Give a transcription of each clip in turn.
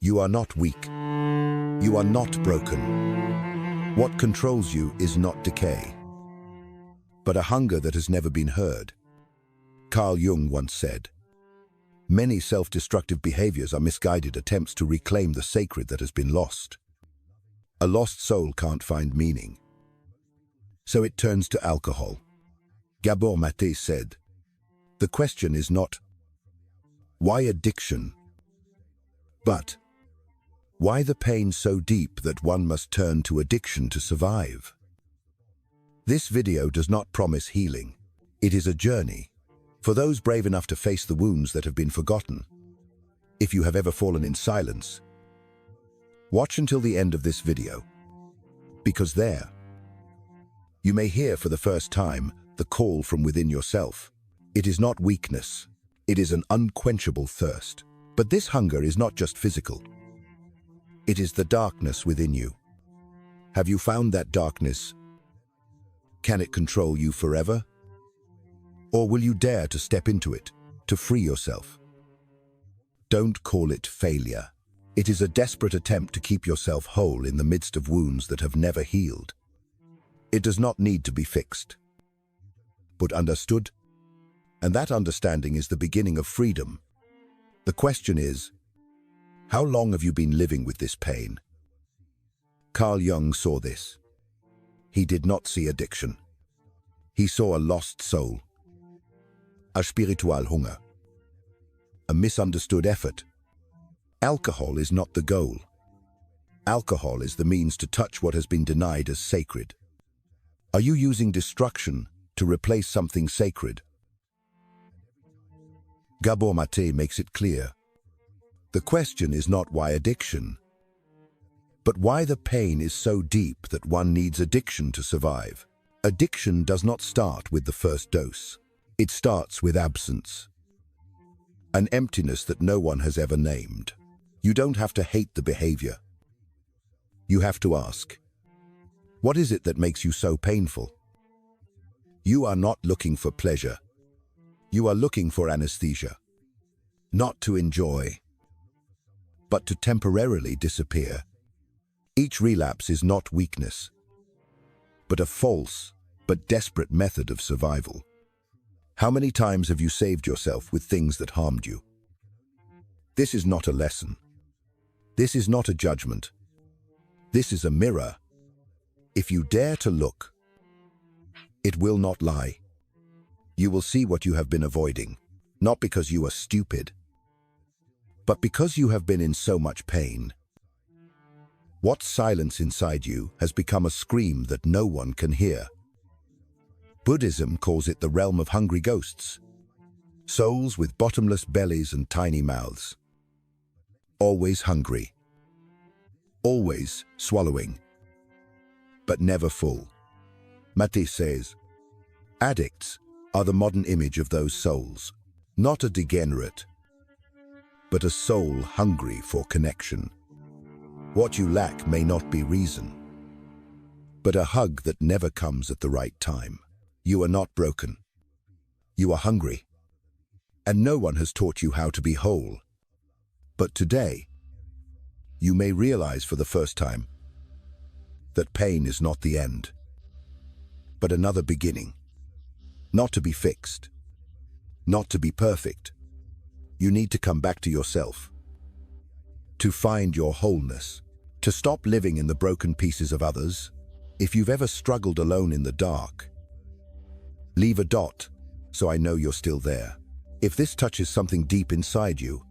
You are not weak. You are not broken. What controls you is not decay, but a hunger that has never been heard. Carl Jung once said, "Many self-destructive behaviors are misguided attempts to reclaim the sacred that has been lost." A lost soul can't find meaning, so it turns to alcohol. Gabor Mate said, "The question is not, why addiction? But, why the pain so deep that one must turn to addiction to survive?" This video does not promise healing. It is a journey for those brave enough to face the wounds that have been forgotten. If you have ever fallen in silence, watch until the end of this video, because there, you may hear for the first time the call from within yourself. It is not weakness. It is an unquenchable thirst. But this hunger is not just physical. It is the darkness within you. Have you found that darkness? Can it control you forever? Or will you dare to step into it, to free yourself? Don't call it failure. It is a desperate attempt to keep yourself whole in the midst of wounds that have never healed. It does not need to be fixed, but understood. And that understanding is the beginning of freedom. The question is, how long have you been living with this pain? Carl Jung saw this. He did not see addiction. He saw a lost soul, a spiritual hunger, a misunderstood effort. Alcohol is not the goal. Alcohol is the means to touch what has been denied as sacred. Are you using destruction to replace something sacred? Gabor Mate makes it clear. The question is not why addiction, but why the pain is so deep that one needs addiction to survive. Addiction does not start with the first dose. It starts with absence, an emptiness that no one has ever named. You don't have to hate the behavior. You have to ask, what is it that makes you so painful? You are not looking for pleasure. You are looking for anesthesia, not to enjoy, but to temporarily disappear. Each relapse is not weakness, but a false but desperate method of survival. How many times have you saved yourself with things that harmed you? This is not a lesson. This is not a judgment. This is a mirror. If you dare to look, it will not lie. You will see what you have been avoiding, not because you are stupid, but because you have been in so much pain. What silence inside you has become a scream that no one can hear. Buddhism calls it the realm of hungry ghosts, souls with bottomless bellies and tiny mouths. Always hungry, always swallowing, but never full. Mate says, addicts are the modern image of those souls, not a degenerate, but a soul hungry for connection. What you lack may not be reason, but a hug that never comes at the right time. You are not broken. You are hungry, and no one has taught you how to be whole. But today, you may realize for the first time that pain is not the end, but another beginning. Not to be fixed, not to be perfect. You need to come back to yourself, to find your wholeness, to stop living in the broken pieces of others. If you've ever struggled alone in the dark, leave a dot so I know you're still there. If this touches something deep inside you,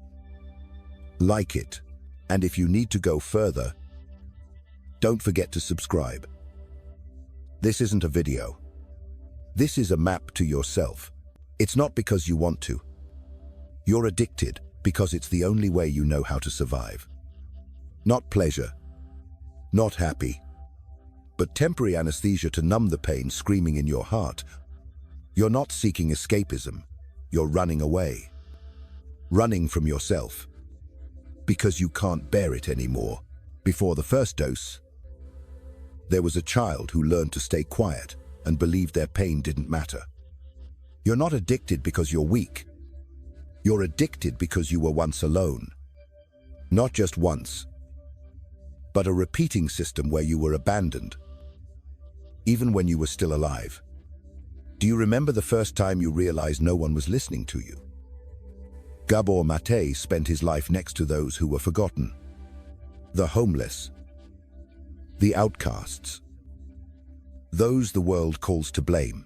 like it. And if you need to go further, don't forget to subscribe. This isn't a video. This is a map to yourself. It's not because you want to. You're addicted because it's the only way you know how to survive. Not pleasure, not happy, but temporary anesthesia to numb the pain screaming in your heart. You're not seeking escapism. You're running away. Running from yourself. Because you can't bear it anymore. Before the first dose, there was a child who learned to stay quiet and believed their pain didn't matter. You're not addicted because you're weak. You're addicted because you were once alone. Not just once, but a repeating system where you were abandoned, even when you were still alive. Do you remember the first time you realized no one was listening to you? Gabor Mate spent his life next to those who were forgotten. The homeless, the outcasts, those the world calls to blame.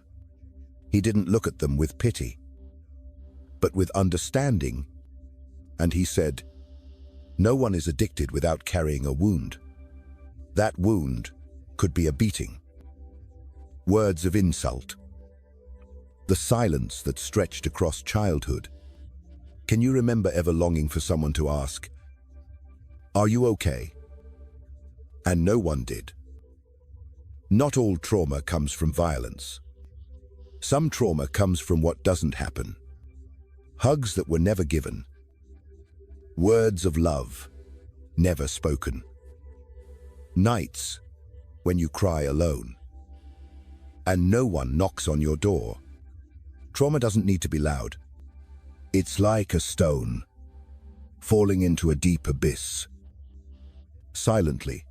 He didn't look at them with pity, but with understanding, and he said, "No one is addicted without carrying a wound. That wound could be a beating, words of insult, the silence that stretched across childhood. Can you remember ever longing for someone to ask, 'Are you okay?' And no one did. Not all trauma comes from violence. Some trauma comes from what doesn't happen. Hugs that were never given. Words of love, never spoken. Nights when you cry alone, and no one knocks on your door. Trauma doesn't need to be loud. It's like a stone falling into a deep abyss. Silently.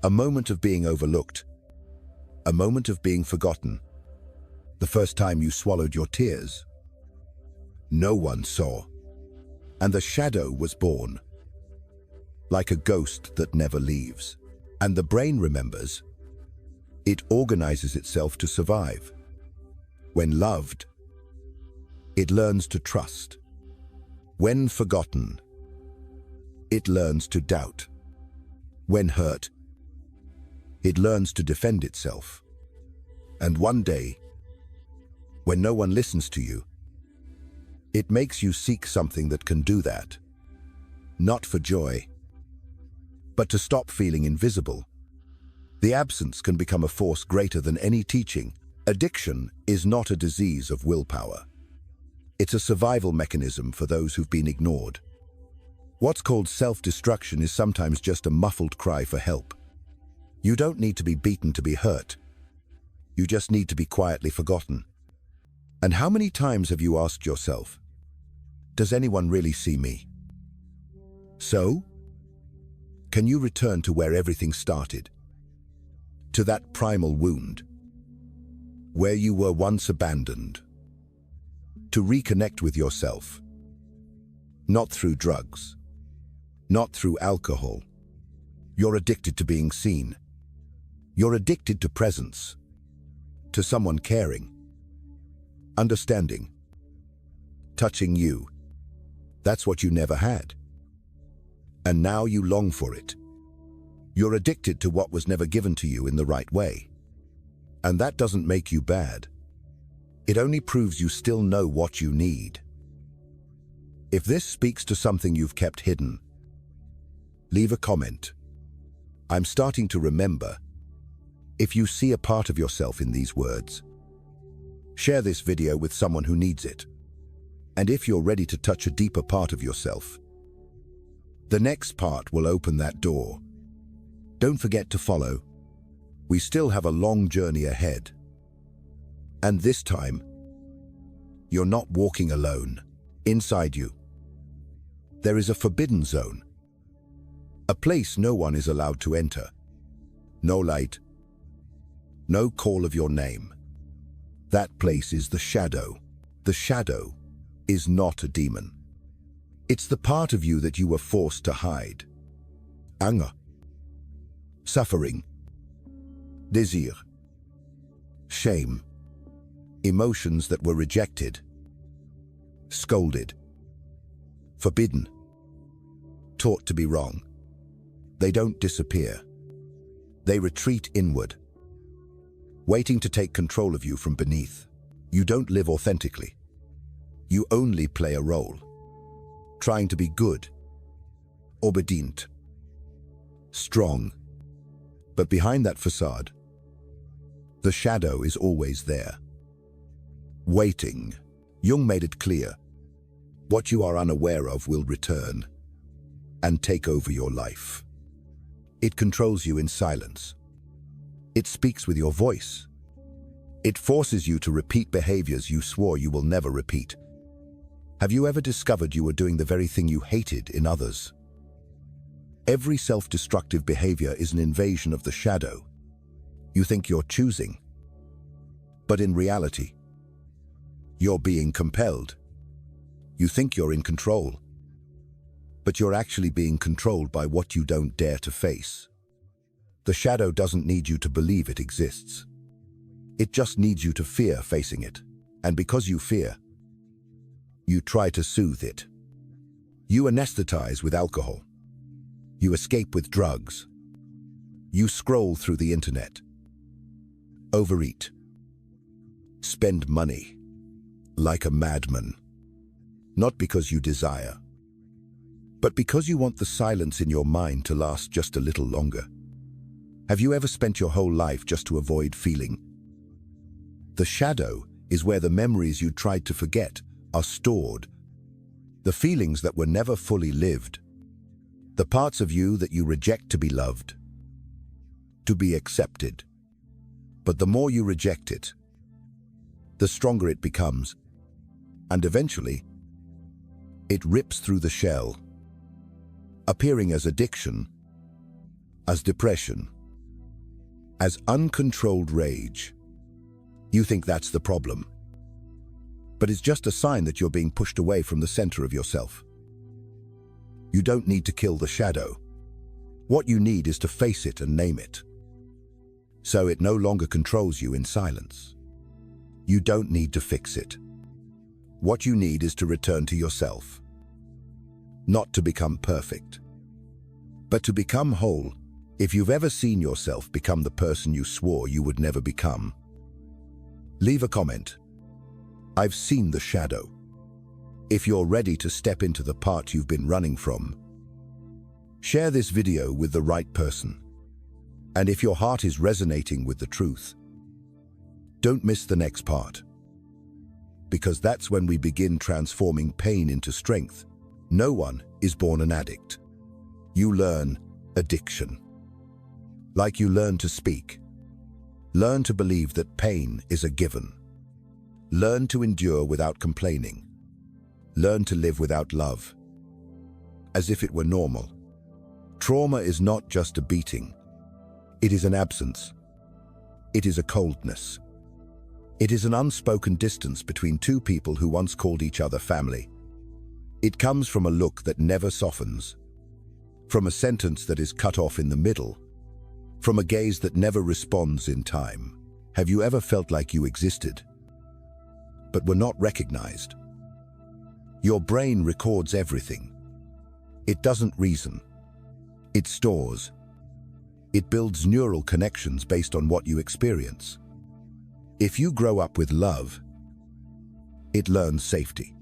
A moment of being overlooked. A moment of being forgotten. The first time you swallowed your tears. No one saw. And the shadow was born. Like a ghost that never leaves. And the brain remembers. It organizes itself to survive. When loved, it learns to trust. When forgotten, it learns to doubt. When hurt, it learns to defend itself. And one day, when no one listens to you, it makes you seek something that can do that. Not for joy, but to stop feeling invisible. The absence can become a force greater than any teaching. Addiction is not a disease of willpower. It's a survival mechanism for those who've been ignored. What's called self-destruction is sometimes just a muffled cry for help. You don't need to be beaten to be hurt. You just need to be quietly forgotten. And how many times have you asked yourself, does anyone really see me? So, can you return to where everything started? To that primal wound, where you were once abandoned? To reconnect with yourself, not through drugs, not through alcohol. You're addicted to being seen. You're addicted to presence, to someone caring, understanding, touching you. That's what you never had. And now you long for it. You're addicted to what was never given to you in the right way. And that doesn't make you bad. It only proves you still know what you need. If this speaks to something you've kept hidden, leave a comment. I'm starting to remember. If you see a part of yourself in these words, share this video with someone who needs it. And if you're ready to touch a deeper part of yourself, the next part will open that door. Don't forget to follow. We still have a long journey ahead. And this time, you're not walking alone. Inside you, there is a forbidden zone. A place no one is allowed to enter. No light, no call of your name. That place is the shadow. The shadow is not a demon. It's the part of you that you were forced to hide. Anger, suffering, desire, shame, emotions that were rejected, scolded, forbidden, taught to be wrong. They don't disappear. They retreat inward, waiting to take control of you from beneath. You don't live authentically. You only play a role, trying to be good, obedient, strong. But behind that facade, the shadow is always there, waiting. Jung made it clear, what you are unaware of will return and take over your life. It controls you in silence. It speaks with your voice. It forces you to repeat behaviors you swore you will never repeat. Have you ever discovered you were doing the very thing you hated in others? Every self-destructive behavior is an invasion of the shadow. You think you're choosing, but in reality, you're being compelled. You think you're in control, but you're actually being controlled by what you don't dare to face. The shadow doesn't need you to believe it exists. It just needs you to fear facing it. And because you fear, you try to soothe it. You anesthetize with alcohol. You escape with drugs. You scroll through the internet. Overeat. Spend money. Like a madman. Not because you desire, but because you want the silence in your mind to last just a little longer. Have you ever spent your whole life just to avoid feeling? The shadow is where the memories you tried to forget are stored. The feelings that were never fully lived. The parts of you that you reject to be loved, to be accepted. But the more you reject it, the stronger it becomes. And eventually, it rips through the shell, appearing as addiction, as depression, as uncontrolled rage. You think that's the problem, but it's just a sign that you're being pushed away from the center of yourself. You don't need to kill the shadow. What you need is to face it and name it, so it no longer controls you in silence. You don't need to fix it. What you need is to return to yourself. Not to become perfect, but to become whole. If you've ever seen yourself become the person you swore you would never become, leave a comment. I've seen the shadow. If you're ready to step into the part you've been running from, share this video with the right person. And if your heart is resonating with the truth, don't miss the next part. Because that's when we begin transforming pain into strength. No one is born an addict. You learn addiction. Like you learn to speak. Learn to believe that pain is a given. Learn to endure without complaining. Learn to live without love, as if it were normal. Trauma is not just a beating. It is an absence. It is a coldness. It is an unspoken distance between two people who once called each other family. It comes from a look that never softens, from a sentence that is cut off in the middle, from a gaze that never responds in time. Have you ever felt like you existed, but were not recognized? Your brain records everything. It doesn't reason. It stores. It builds neural connections based on what you experience. If you grow up with love, it learns safety.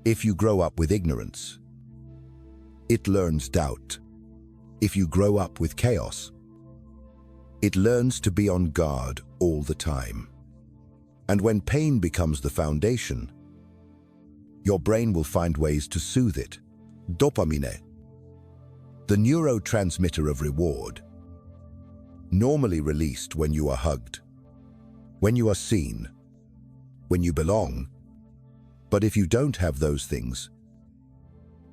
If you grow up with ignorance, it learns doubt. If you grow up with chaos, it learns to be on guard all the time. And when pain becomes the foundation, your brain will find ways to soothe it. Dopamine, the neurotransmitter of reward, normally released when you are hugged, when you are seen, when you belong. But if you don't have those things,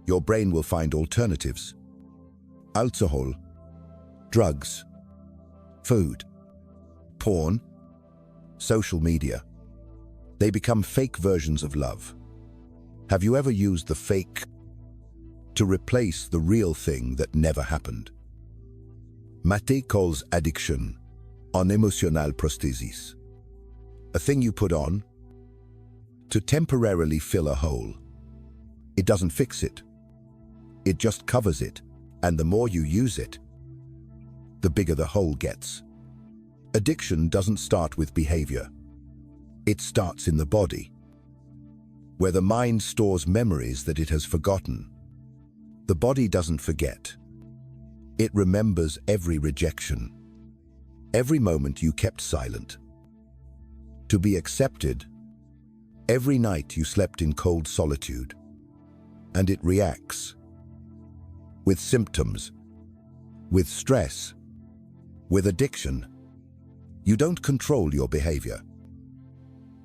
your brain will find alternatives. Alcohol, drugs, food, porn, social media. They become fake versions of love. Have you ever used the fake to replace the real thing that never happened? Maté calls addiction en émotionnel prosthesis, a thing you put on to temporarily fill a hole. It doesn't fix it. It just covers it, and the more you use it, the bigger the hole gets. Addiction doesn't start with behavior. It starts in the body, where the mind stores memories that it has forgotten. The body doesn't forget. It remembers every rejection, every moment you kept silent. To be accepted, every night you slept in cold solitude, and it reacts with symptoms, with stress, with addiction. You don't control your behavior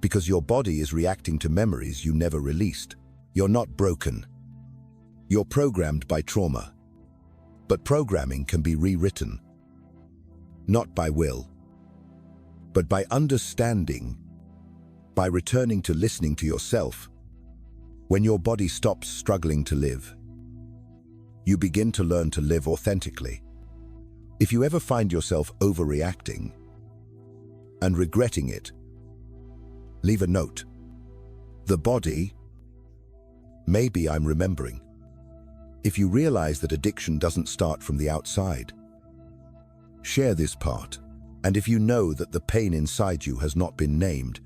because your body is reacting to memories you never released. You're not broken. You're programmed by trauma. But programming can be rewritten, not by will, but by understanding, by returning to listening to yourself. When your body stops struggling to live, you begin to learn to live authentically. If you ever find yourself overreacting and regretting it, leave a note. The body, maybe I'm remembering. If you realize that addiction doesn't start from the outside, share this part. And if you know that the pain inside you has not been named,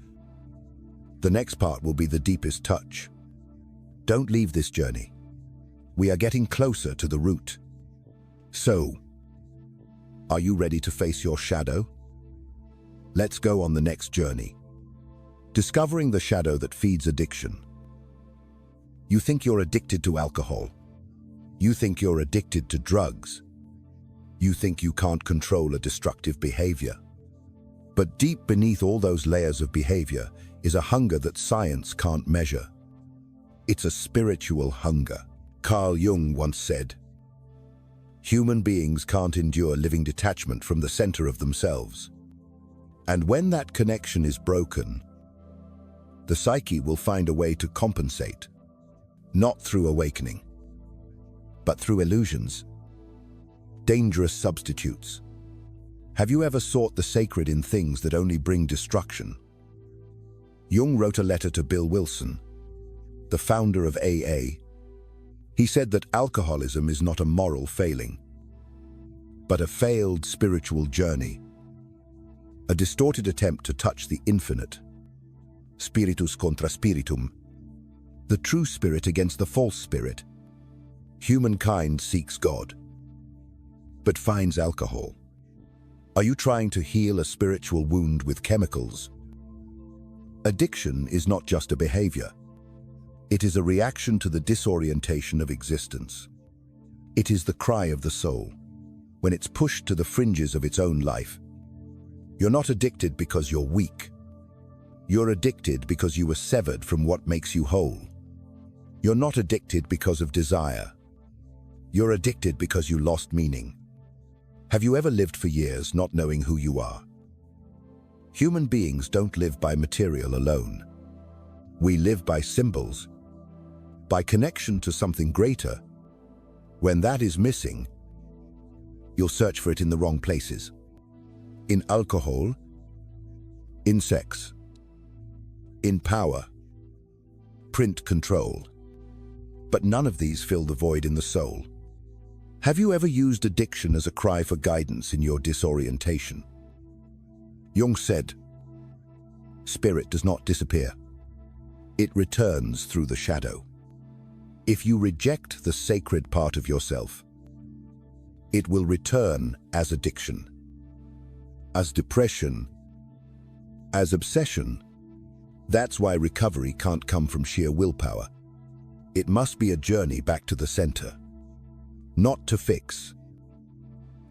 the next part will be the deepest touch. Don't leave this journey. We are getting closer to the root. So, are you ready to face your shadow? Let's go on the next journey. Discovering the shadow that feeds addiction. You think you're addicted to alcohol. You think you're addicted to drugs. You think you can't control a destructive behavior. But deep beneath all those layers of behavior is a hunger that science can't measure. It's a spiritual hunger. Carl Jung once said, "Human beings can't endure living detachment from the center of themselves. And when that connection is broken, the psyche will find a way to compensate, not through awakening, but through illusions, dangerous substitutes." Have you ever sought the sacred in things that only bring destruction? Jung wrote a letter to Bill Wilson, the founder of AA. He said that alcoholism is not a moral failing, but a failed spiritual journey, a distorted attempt to touch the infinite, spiritus contra spiritum, the true spirit against the false spirit. Humankind seeks God, but finds alcohol. Are you trying to heal a spiritual wound with chemicals? Addiction is not just a behavior. It is a reaction to the disorientation of existence. It is the cry of the soul, when it's pushed to the fringes of its own life. You're not addicted because you're weak. You're addicted because you were severed from what makes you whole. You're not addicted because of desire. You're addicted because you lost meaning. Have you ever lived for years not knowing who you are? Human beings don't live by material alone. We live by symbols, by connection to something greater. When that is missing, you'll search for it in the wrong places. In alcohol, in sex, in power, print control. But none of these fill the void in the soul. Have you ever used addiction as a cry for guidance in your disorientation? Jung said, "Spirit does not disappear. It returns through the shadow." If you reject the sacred part of yourself, it will return as addiction, as depression, as obsession. That's why recovery can't come from sheer willpower. It must be a journey back to the center. Not to fix,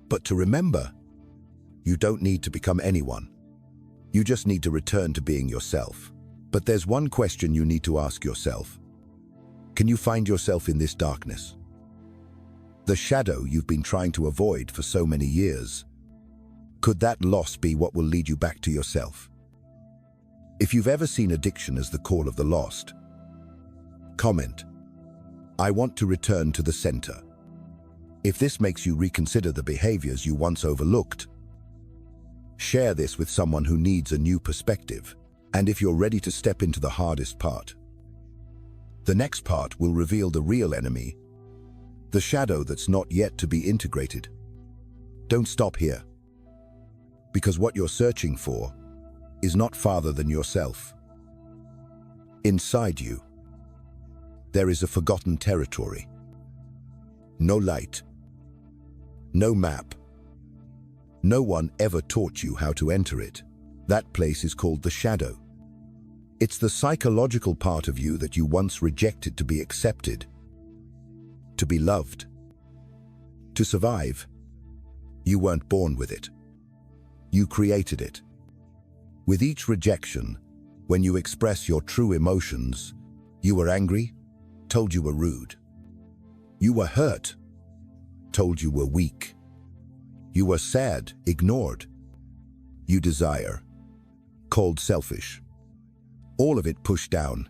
but to remember. You don't need to become anyone. You just need to return to being yourself. But there's one question you need to ask yourself. Can you find yourself in this darkness? The shadow you've been trying to avoid for so many years. Could that loss be what will lead you back to yourself? If you've ever seen addiction as the call of the lost, comment, "I want to return to the center." If this makes you reconsider the behaviors you once overlooked, share this with someone who needs a new perspective. And if you're ready to step into the hardest part, the next part will reveal the real enemy, the shadow that's not yet to be integrated. Don't stop here, because what you're searching for is not farther than yourself. Inside you, there is a forgotten territory. No light, no map. No one ever taught you how to enter it. That place is called the shadow. It's the psychological part of you that you once rejected to be accepted, to be loved, to survive. You weren't born with it. You created it. With each rejection, when you express your true emotions, you were angry, told you were rude. You were hurt, told you were weak. You were sad, ignored. You desire, called selfish. All of it pushed down,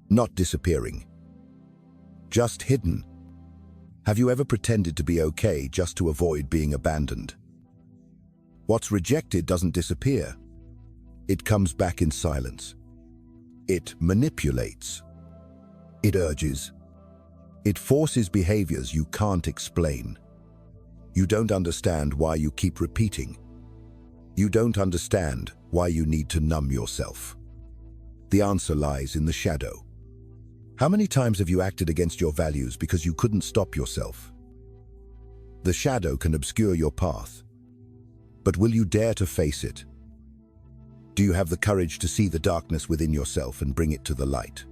not disappearing, just hidden. Have you ever pretended to be okay just to avoid being abandoned? What's rejected doesn't disappear. It comes back in silence. It manipulates. It urges. It forces behaviors you can't explain. You don't understand why you keep repeating. You don't understand why you need to numb yourself. The answer lies in the shadow. How many times have you acted against your values because you couldn't stop yourself? The shadow can obscure your path. But will you dare to face it? Do you have the courage to see the darkness within yourself and bring it to the light?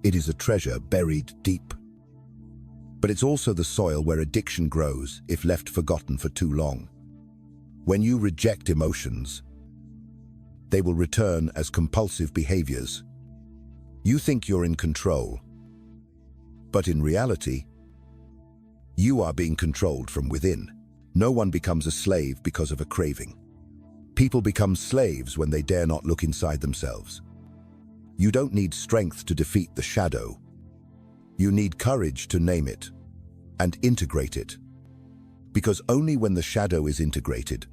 It is a treasure buried deep. But it's also the soil where addiction grows if left forgotten for too long. When you reject emotions, they will return as compulsive behaviors. You think you're in control, but in reality, you are being controlled from within. No one becomes a slave because of a craving. People become slaves when they dare not look inside themselves. You don't need strength to defeat the shadow. You need courage to name it and integrate it. Because only when the shadow is integrated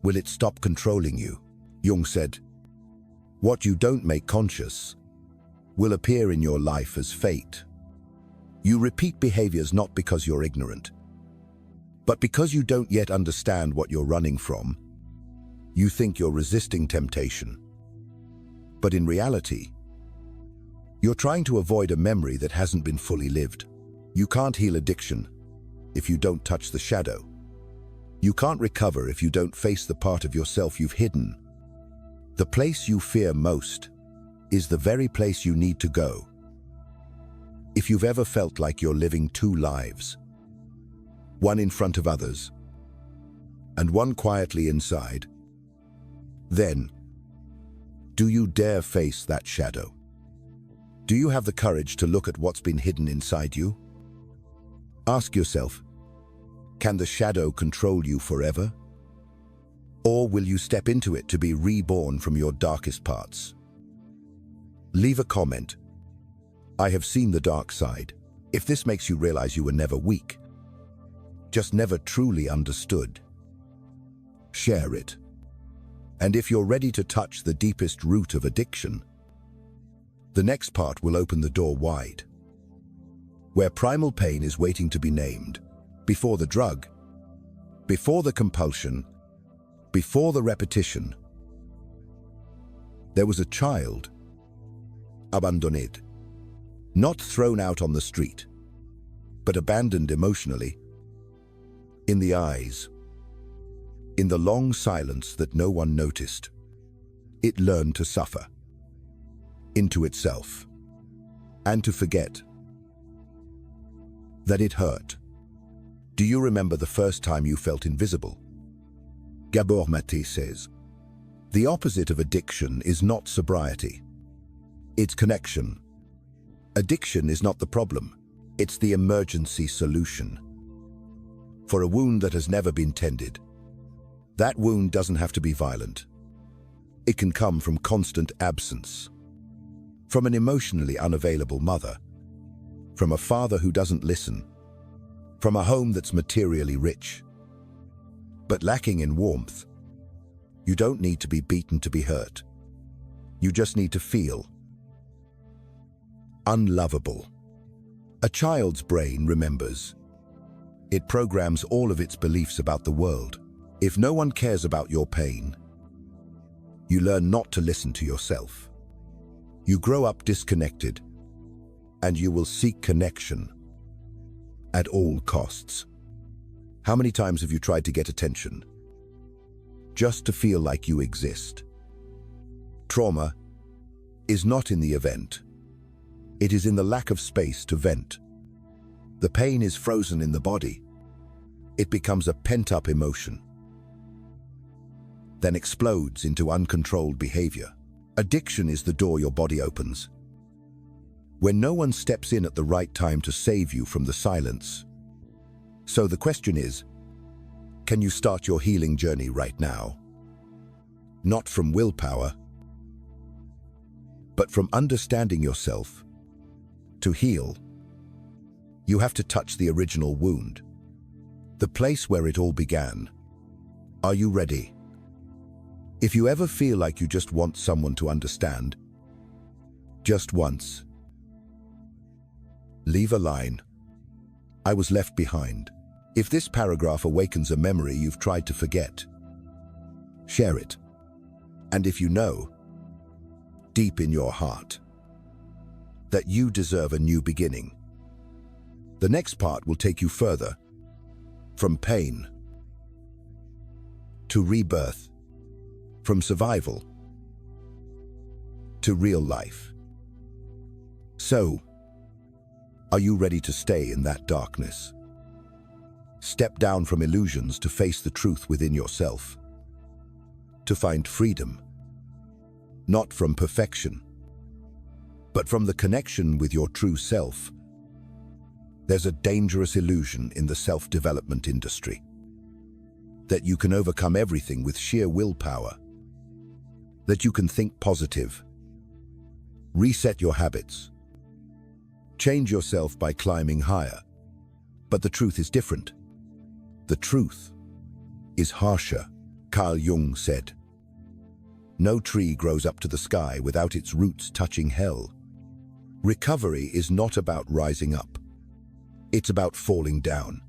will it stop controlling you. Jung said, "What you don't make conscious will appear in your life as fate." You repeat behaviors not because you're ignorant, but because you don't yet understand what you're running from. You think you're resisting temptation, but in reality, you're trying to avoid a memory that hasn't been fully lived. You can't heal addiction if you don't touch the shadow. You can't recover if you don't face the part of yourself you've hidden. The place you fear most is the very place you need to go. If you've ever felt like you're living two lives, one in front of others and one quietly inside, then do you dare face that shadow? Do you have the courage to look at what's been hidden inside you? Ask yourself, can the shadow control you forever? Or will you step into it to be reborn from your darkest parts? Leave a comment. I have seen the dark side. If this makes you realize you were never weak, just never truly understood, share it. And if you're ready to touch the deepest root of addiction, the next part will open the door wide, where primal pain is waiting to be named, before the drug, before the compulsion, before the repetition. There was a child, abandoned, not thrown out on the street, but abandoned emotionally, in the eyes, in the long silence that no one noticed. It learned to suffer, into itself, and to forget that it hurt. Do you remember the first time you felt invisible? Gabor Mate says, the opposite of addiction is not sobriety. It's connection. Addiction is not the problem. It's the emergency solution. For a wound that has never been tended, that wound doesn't have to be violent. It can come from constant absence, from an emotionally unavailable mother, from a father who doesn't listen, from a home that's materially rich, but lacking in warmth. You don't need to be beaten to be hurt. You just need to feel unlovable. A child's brain remembers. It programs all of its beliefs about the world. If no one cares about your pain, you learn not to listen to yourself. You grow up disconnected, and you will seek connection at all costs. How many times have you tried to get attention just to feel like you exist? Trauma is not in the event. It is in the lack of space to vent. The pain is frozen in the body. It becomes a pent-up emotion, then explodes into uncontrolled behavior. Addiction is the door your body opens. When no one steps in at the right time to save you from the silence, So the question is, can you start your healing journey right now? Not from willpower, but from understanding yourself. To heal, you have to touch the original wound, the place where it all began. Are you ready? If you ever feel like you just want someone to understand, just once, leave a line. I was left behind. If this paragraph awakens a memory you've tried to forget, share it. And if you know, deep in your heart, that you deserve a new beginning, the next part will take you further, from pain to rebirth, from survival to real life. So, are you ready to stay in that darkness? Step down from illusions to face the truth within yourself, to find freedom, not from perfection, but from the connection with your true self. There's a dangerous illusion in the self-development industry, that you can overcome everything with sheer willpower, that you can think positive, reset your habits, change yourself by climbing higher. But the truth is different. The truth is harsher. Carl Jung said, "No tree grows up to the sky without its roots touching hell." Recovery is not about rising up. It's about falling down,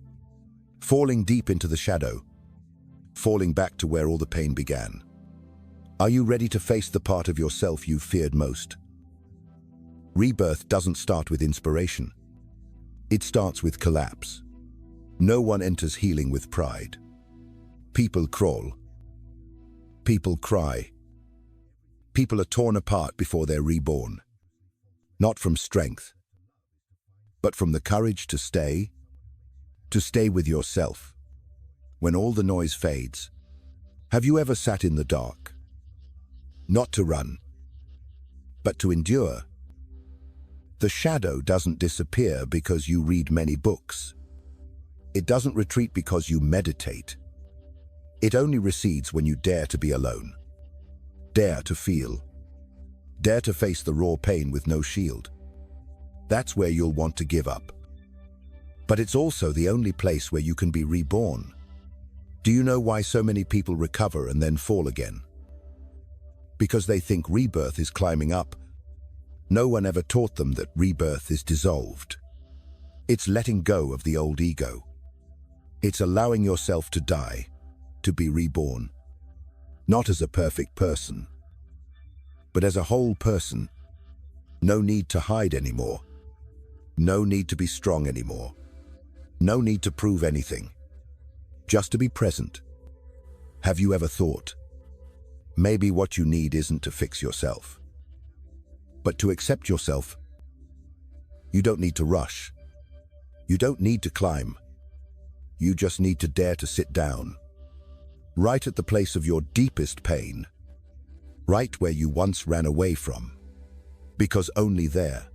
falling deep into the shadow, falling back to where all the pain began. Are you ready to face the part of yourself you've feared most? Rebirth doesn't start with inspiration. It starts with collapse. No one enters healing with pride. People crawl. People cry. People are torn apart before they're reborn. Not from strength, but from the courage to stay with yourself. When all the noise fades, have you ever sat in the dark? Not to run, but to endure. The shadow doesn't disappear because you read many books. It doesn't retreat because you meditate. It only recedes when you dare to be alone. Dare to feel. Dare to face the raw pain with no shield. That's where you'll want to give up. But it's also the only place where you can be reborn. Do you know why so many people recover and then fall again? Because they think rebirth is climbing up. No one ever taught them that rebirth is dissolved. It's letting go of the old ego. It's allowing yourself to die, to be reborn. Not as a perfect person, but as a whole person. No need to hide anymore. No need to be strong anymore. No need to prove anything. Just to be present. Have you ever thought, maybe what you need isn't to fix yourself, but to accept yourself? You don't need to rush. You don't need to climb. You just need to dare to sit down, right at the place of your deepest pain, right where you once ran away from, because only there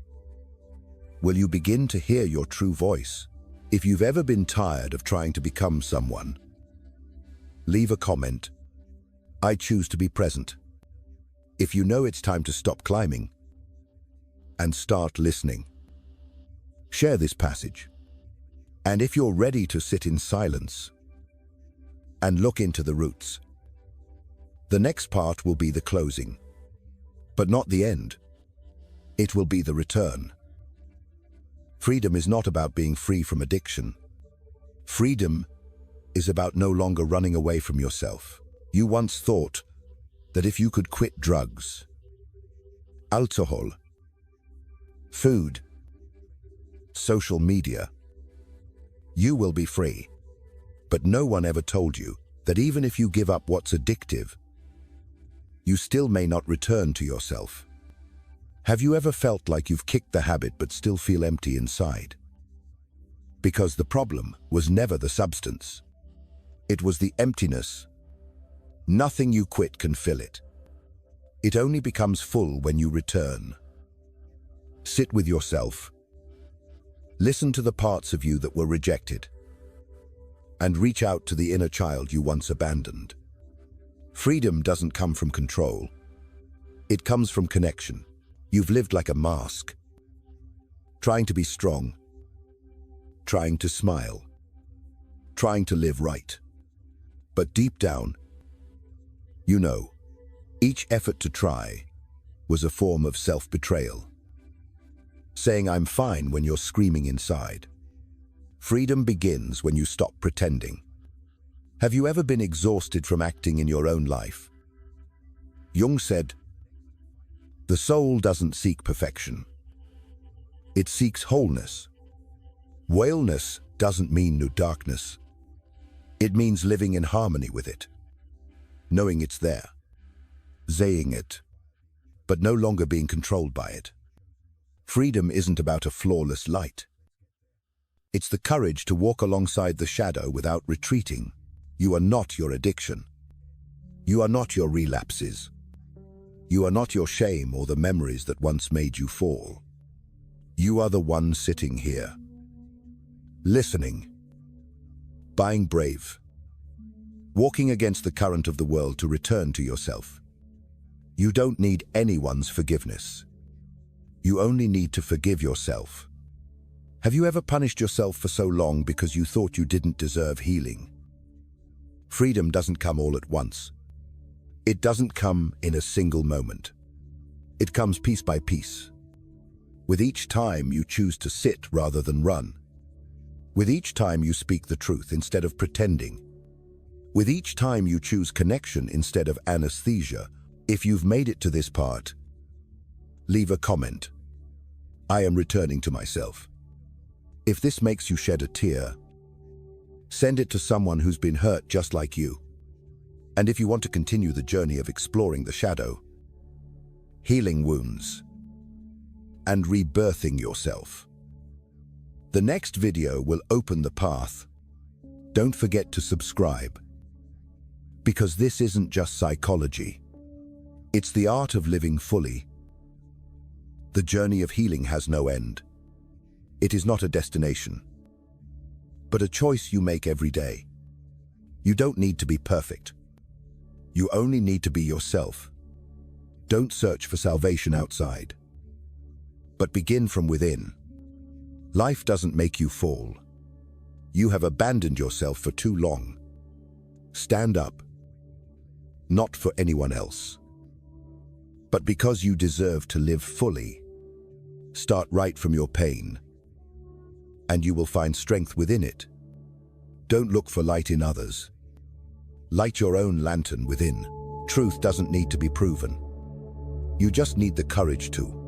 will you begin to hear your true voice. If you've ever been tired of trying to become someone, leave a comment. I choose to be present. If you know it's time to stop climbing and start listening, share this passage. And if you're ready to sit in silence and look into the roots, the next part will be the closing, but not the end. It will be the return. Freedom is not about being free from addiction. Freedom is about no longer running away from yourself. You once thought that if you could quit drugs, alcohol, food, social media, you will be free. But no one ever told you that even if you give up what's addictive, you still may not return to yourself. Have you ever felt like you've kicked the habit but still feel empty inside? Because the problem was never the substance. It was the emptiness. Nothing you quit can fill it. It only becomes full when you return. Sit with yourself. Listen to the parts of you that were rejected. and reach out to the inner child you once abandoned. Freedom doesn't come from control. It comes from connection. You've lived like a mask, trying to be strong, trying to smile, trying to live right. But deep down, you know, each effort to try was a form of self-betrayal. Saying I'm fine when you're screaming inside. Freedom begins when you stop pretending. Have you ever been exhausted from acting in your own life? Jung said, "The soul doesn't seek perfection. It seeks wholeness." Wholeness doesn't mean no darkness. It means living in harmony with it, knowing it's there, saying it, but no longer being controlled by it. Freedom isn't about a flawless light. It's the courage to walk alongside the shadow without retreating. You are not your addiction. You are not your relapses. You are not your shame or the memories that once made you fall. You are the one sitting here, listening, being brave, walking against the current of the world to return to yourself. You don't need anyone's forgiveness. You only need to forgive yourself. Have you ever punished yourself for so long because you thought you didn't deserve healing? Freedom doesn't come all at once. It doesn't come in a single moment. It comes piece by piece. With each time you choose to sit rather than run. With each time you speak the truth instead of pretending. With each time you choose connection instead of anesthesia. If you've made it to this part, leave a comment. I am returning to myself. If this makes you shed a tear, send it to someone who's been hurt just like you. And if you want to continue the journey of exploring the shadow, healing wounds, and rebirthing yourself, the next video will open the path. Don't forget to subscribe, because this isn't just psychology. It's the art of living fully. The journey of healing has no end. It is not a destination, but a choice you make every day. You don't need to be perfect. You only need to be yourself. Don't search for salvation outside, but begin from within. Life doesn't make you fall. You have abandoned yourself for too long. Stand up, not for anyone else, but because you deserve to live fully. Start right from your pain, and you will find strength within it. Don't look for light in others. Light your own lantern within. Truth doesn't need to be proven. You just need the courage to.